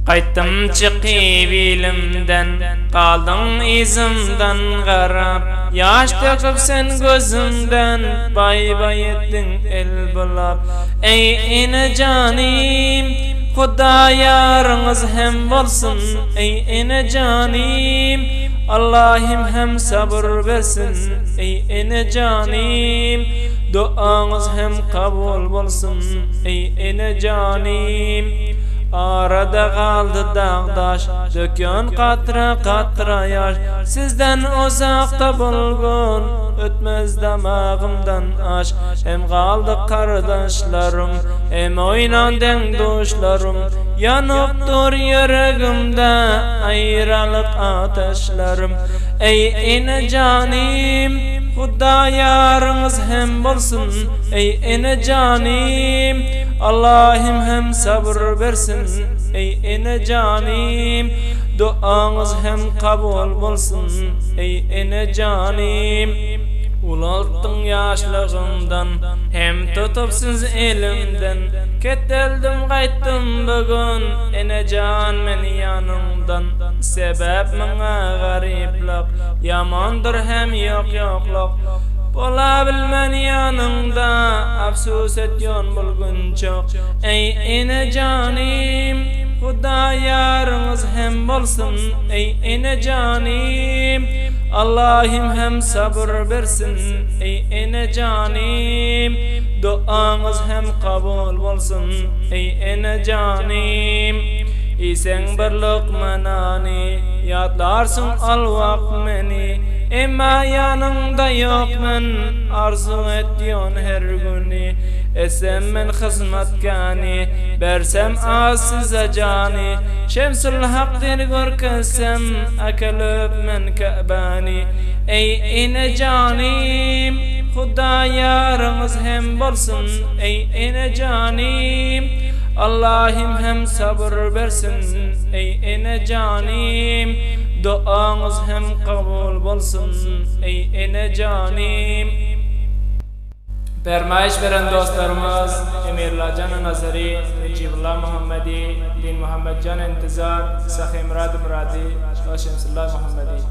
Qaytdım çıqib ilimden, qaldım izimden qarab. Yaş döküp sen gözümden, bay bay ettin el bulab. Ey ene canim, Xuda yarınız hem bolsun. Ey ene canim, Allah'ım hem sabır versin. Ey ene canim, duanız hem kabul bolsun. Ey ene canim, arada kaldı dağdaş, dökün katra katra yaş. Sizden uzakta bulgun, ötmez damağımdan aş. Hem kaldı kardeşlerim, hem oynan dengduşlarım. Yanıp dur yüreğimde ayrılık ateşlerim. Ey ene canim, Xuda yarınız hem bolsun. Ey ene canim, Allah'ım hem sabır versin. Ey ene canim, duanız hem kabul bolsun. Ey ene canim, ulalttın yaşlığımdan, hem tutupsuz elimden. Keteldim qaytdım bugün, ene can meni yanımdan. Sebep mına gariplik, yamandır hem yok yokluk. Bola bilmen yanımda, afsus etyon bulgun çok. Ey ene canim, Xuda yarınız hem bolsun. Ey ene canim, Allah'ım hem sabır versin. Ey ene canim, duanız hem kabul bolsun. Ey ene canim, isen bir lokma nani, yadlarsın al vakt meni. Emma yanımda yok men, arzu ediyon her günü. Esem men hizmetkani, bersem az size cani. Şemsul hakdir görkesem, akelöp men Ka'bani. Ey ene canim, Xuda yarınız hem bolsun. Ey ene canim, Allah'ım hem sabır versin. Ey ene canim, duanız hem kabul bolsun. Ey ene canim. Permayiş veren dostlarımız Emirullah Can Nazari, Necibullah Muhammedi, Din Muhammed Can İntizar, Sahi Murad Muradi, Şemsullah Muhammedi.